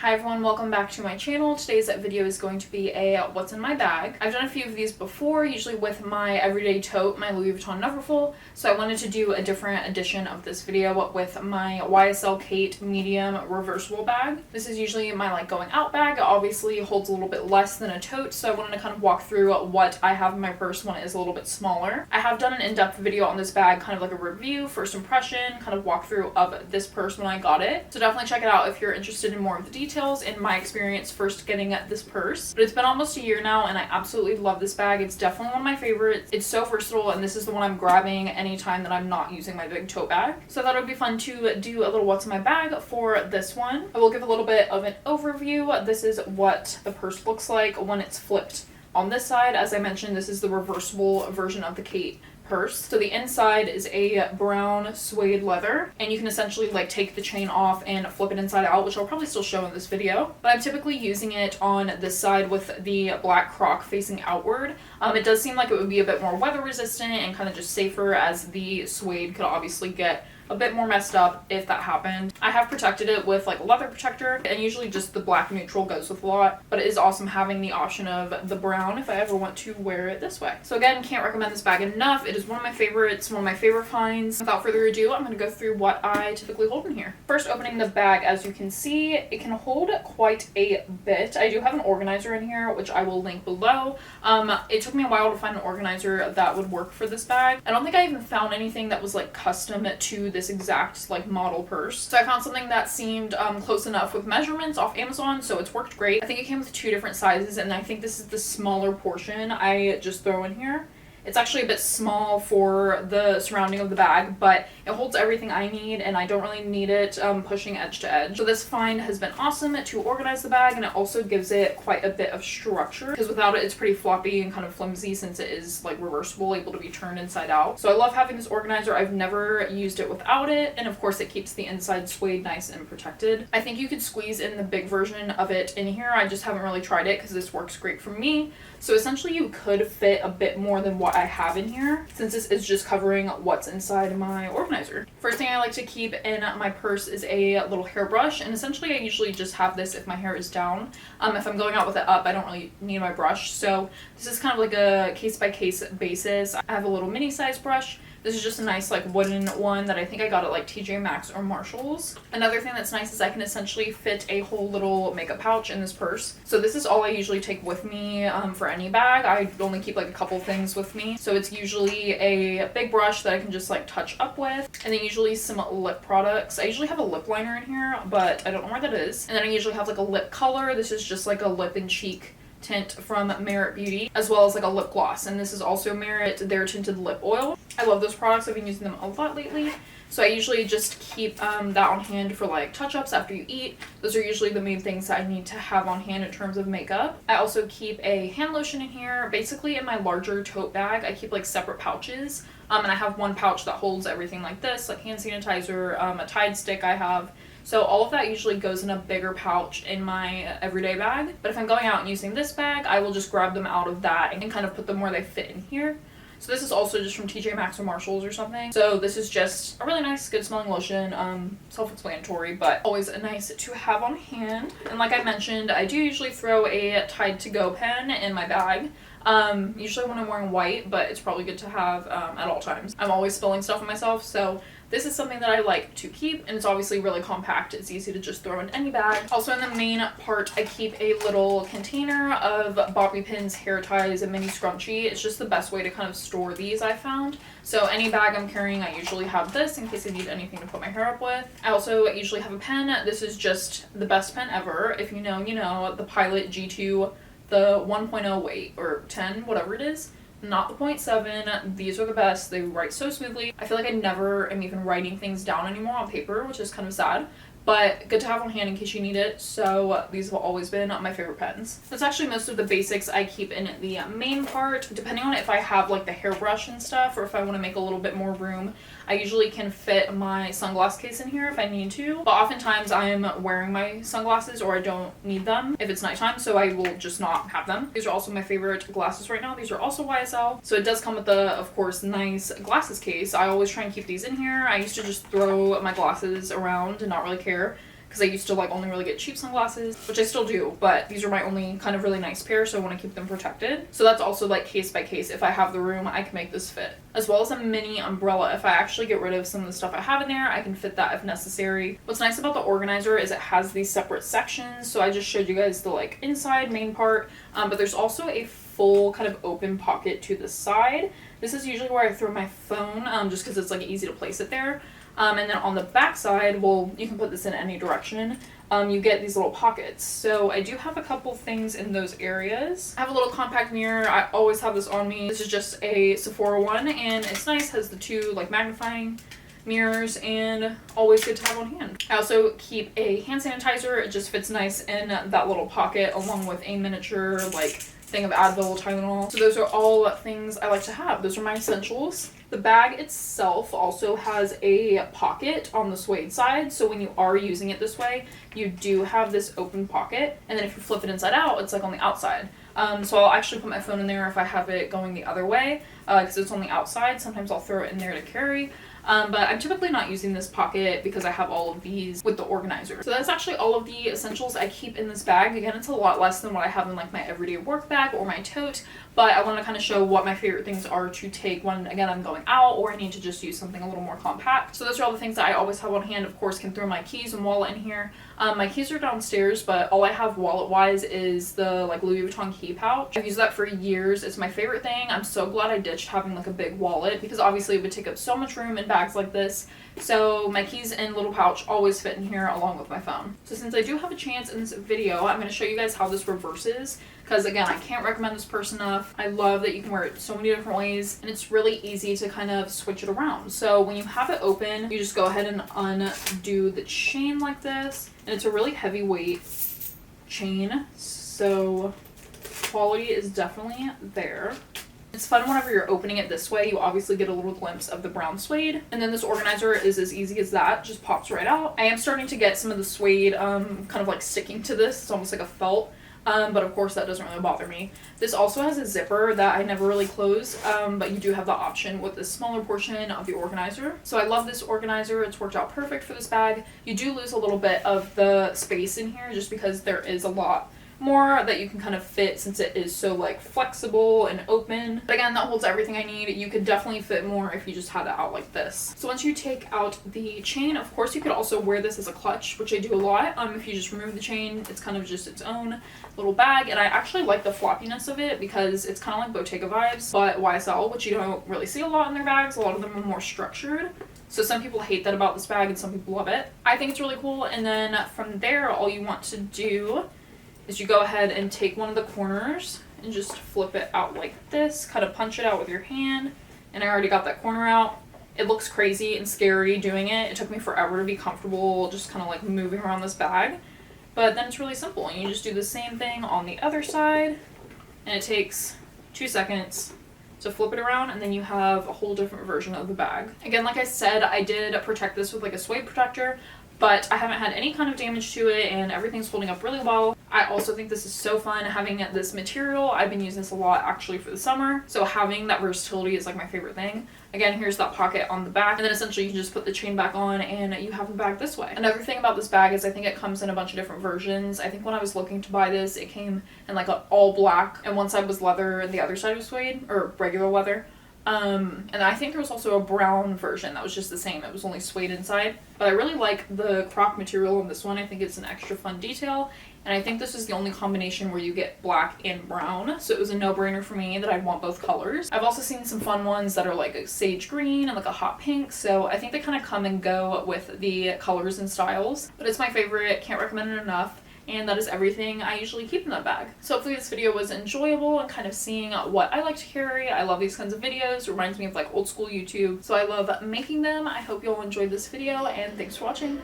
Hi everyone, welcome back to my channel. Today's video is going to be a what's in my bag. I've done a few of these before, usually with my everyday tote, my Louis Vuitton Neverfull, so I wanted to do a different edition of this video with my YSL Kate medium reversible bag. This is usually my going out bag. It obviously holds a little bit less than a tote, so I wanted to kind of walk through what I have in my purse when it is a little bit smaller. I have done an in-depth video on this bag, kind of like a review, first impression, kind of walkthrough of this purse when I got it, so definitely check it out if you're interested in more of the details in my experience first getting this purse. But it's been almost a year now and I absolutely love this bag. It's definitely one of my favorites. It's so versatile and this is the one I'm grabbing anytime that I'm not using my big tote bag. So I thought it would be fun to do a little what's in my bag for this one. I will give a little bit of an overview. This is what the purse looks like when it's flipped on this side. As I mentioned, this is the reversible version of the Kate purse. So the inside is a brown suede leather and you can essentially take the chain off and flip it inside out, which I'll probably still show in this video, but I'm typically using it on this side with the black croc facing outward. It does seem like it would be a bit more weather resistant and kind of just safer, as the suede could obviously get a bit more messed up if that happened. I have protected it with a leather protector, and usually just the black neutral goes with a lot, but it is awesome having the option of the brown if I ever want to wear it this way. So again, can't recommend this bag enough. It is one of my favorites, one of my favorite finds. Without further ado, I'm going to go through what I typically hold in here. First, opening the bag, as you can see, it can hold quite a bit. I do have an organizer in here, which I will link below. It took me a while to find an organizer that would work for this bag. I don't think I even found anything that was custom to this exact model purse. So I found something that seemed close enough with measurements off Amazon, so it's worked great. I think it came with 2 different sizes, and I think this is the smaller portion I just throw in here. It's actually a bit small for the surrounding of the bag, but it holds everything I need and I don't really need it pushing edge to edge. So this find has been awesome to organize the bag, and it also gives it quite a bit of structure, because without it it's pretty floppy and kind of flimsy since it is reversible, able to be turned inside out. So I love having this organizer. I've never used it without it, and of course it keeps the inside suede nice and protected. I think you could squeeze in the big version of it in here. I just haven't really tried it because this works great for me. So essentially you could fit a bit more than what I have in here, since this is just covering what's inside my organizer. First thing I like to keep in my purse is a little hairbrush, and essentially I usually just have this if my hair is down. If I'm going out with it up, I don't really need my brush, so this is kind of a case-by-case basis. I have a little mini size brush. This is just a nice wooden one that I think I got at TJ Maxx or Marshall's. Another thing that's nice is I can essentially fit a whole little makeup pouch in this purse. So this is all I usually take with me for any bag. I only keep a couple things with me. So it's usually a big brush that I can just touch up with, and then usually some lip products. I usually have a lip liner in here, but I don't know where that is. And then I usually have a lip color. This is just a lip and cheek tint from Merit Beauty, as well as a lip gloss, and this is also Merit, their tinted lip oil. I love those products. I've been using them a lot lately, so I usually just keep that on hand for touch-ups after you eat. Those are usually the main things that I need to have on hand in terms of makeup. I also keep a hand lotion in here. Basically in my larger tote bag I keep separate pouches, and I have one pouch that holds everything like this, hand sanitizer, a Tide stick I have. So all of that usually goes in a bigger pouch in my everyday bag. But if I'm going out and using this bag, I will just grab them out of that and kind of put them where they fit in here. So this is also just from TJ Maxx or Marshall's or something. So this is just a really nice, good smelling lotion. Self-explanatory, but always nice to have on hand. And like I mentioned, I do usually throw a Tide to Go pen in my bag. Usually when I'm wearing white, but it's probably good to have at all times. I'm always spilling stuff on myself, so this is something that I like to keep, and it's obviously really compact. It's easy to just throw in any bag. Also in the main part, I keep a little container of bobby pins, hair ties, and mini scrunchie. It's just the best way to kind of store these, I found. So any bag I'm carrying, I usually have this in case I need anything to put my hair up with. I also usually have a pen. This is just the best pen ever. If you know, you know, the Pilot G2, the 1.0 weight, or 10, whatever it is. Not the 0.7. These are the best. They write so smoothly. I feel like I never am even writing things down anymore on paper, which is kind of sad, but good to have on hand in case you need it. So these have always been my favorite pens. That's actually most of the basics I keep in the main part. Depending on if I have the hairbrush and stuff, or if I want to make a little bit more room, I usually can fit my sunglass case in here if I need to, but oftentimes I am wearing my sunglasses or I don't need them if it's nighttime, so I will just not have them. These are also my favorite glasses right now. These are also YSL, so it does come with the, of course, nice glasses case. I always try and keep these in here. I used to just throw my glasses around and not really care, because I used to like only really get cheap sunglasses, which I still do, but these are my only kind of really nice pair, so I want to keep them protected. So that's also like case by case. If I have the room, I can make this fit. As well as a mini umbrella. If I actually get rid of some of the stuff I have in there, I can fit that if necessary. What's nice about the organizer is it has these separate sections. So I just showed you guys the like inside main part, but there's also a full kind of open pocket to the side. This is usually where I throw my phone, just because it's like easy to place it there. And then on the back side, well, you can put this in any direction. You get these little pockets. So I do have a couple things in those areas. I have a little compact mirror. I always have this on me. This is just a Sephora one, and it's nice. Has the two like magnifying mirrors, and always good to have on hand. I also keep a hand sanitizer. It just fits nice in that little pocket, along with a miniature like thing of Advil, Tylenol. So those are all things I like to have. Those are my essentials. The bag itself also has a pocket on the suede side, so when you are using it this way, you do have this open pocket, and then if you flip it inside out, it's like on the outside. So I'll actually put my phone in there if I have it going the other way, because it's on the outside. Sometimes I'll throw it in there to carry. But I'm typically not using this pocket because I have all of these with the organizer. So that's actually all of the essentials I keep in this bag. Again, it's a lot less than what I have in like my everyday work bag or my tote, but I want to kind of show what my favorite things are to take when, again, I'm going out or I need to just use something a little more compact. So those are all the things that I always have on hand. Of course, can throw my keys and wallet in here. My keys are downstairs, but all I have wallet-wise is the like Louis Vuitton key pouch. I've used that for years. It's my favorite thing. I'm so glad I ditched having like a big wallet, because obviously it would take up so much room in bags like this. So my keys and little pouch always fit in here along with my phone. So since I do have a chance in this video, I'm going to show you guys how this reverses, because again, I can't recommend this purse enough. I love that you can wear it so many different ways, and it's really easy to kind of switch it around. So when you have it open, you just go ahead and undo the chain like this, and it's a really heavyweight chain, so quality is definitely there. It's fun whenever you're opening it this way. You obviously get a little glimpse of the brown suede, and then this organizer is as easy as that, just pops right out. I am starting to get some of the suede kind of like sticking to this. It's almost like a felt, but of course that doesn't really bother me. This also has a zipper that I never really close, but you do have the option with this smaller portion of the organizer. So I love this organizer. It's worked out perfect for this bag. You do lose a little bit of the space in here just because there is a lot more that you can kind of fit since it is so like flexible and open. But again, that holds everything I need. You could definitely fit more if you just had it out like this. So once you take out the chain, of course you could also wear this as a clutch, which I do a lot. If you just remove the chain, it's kind of just its own little bag, and I actually like the floppiness of it because it's kind of like Bottega vibes, but YSL, which you don't really see a lot in their bags. A lot of them are more structured. So some people hate that about this bag and some people love it. I think it's really cool. And then from there, all you want to do is you go ahead and take one of the corners and just flip it out like this, kind of punch it out with your hand. And I already got that corner out. It looks crazy and scary doing it. It took me forever to be comfortable just kind of like moving around this bag. But then it's really simple, and you just do the same thing on the other side, and it takes 2 seconds to flip it around, and then you have a whole different version of the bag. Again, like I said, I did protect this with like a suede protector, but I haven't had any kind of damage to it, and everything's holding up really well. I also think this is so fun having this material. I've been using this a lot actually for the summer, so having that versatility is like my favorite thing. Again, here's that pocket on the back, and then essentially you can just put the chain back on and you have the bag this way. Another thing about this bag is I think it comes in a bunch of different versions. I think when I was looking to buy this, it came in like an all black, and one side was leather and the other side was suede, or regular leather. And I think there was also a brown version that was just the same. It was only suede inside. But I really like the croc material on this one. I think it's an extra fun detail. And I think this is the only combination where you get black and brown. So it was a no-brainer for me that I'd want both colors. I've also seen some fun ones that are like a sage green and like a hot pink. So I think they kind of come and go with the colors and styles. But it's my favorite. Can't recommend it enough. And that is everything I usually keep in that bag. So hopefully this video was enjoyable and kind of seeing what I like to carry. I love these kinds of videos. It reminds me of like old school YouTube. So I love making them. I hope you all enjoyed this video, and thanks for watching.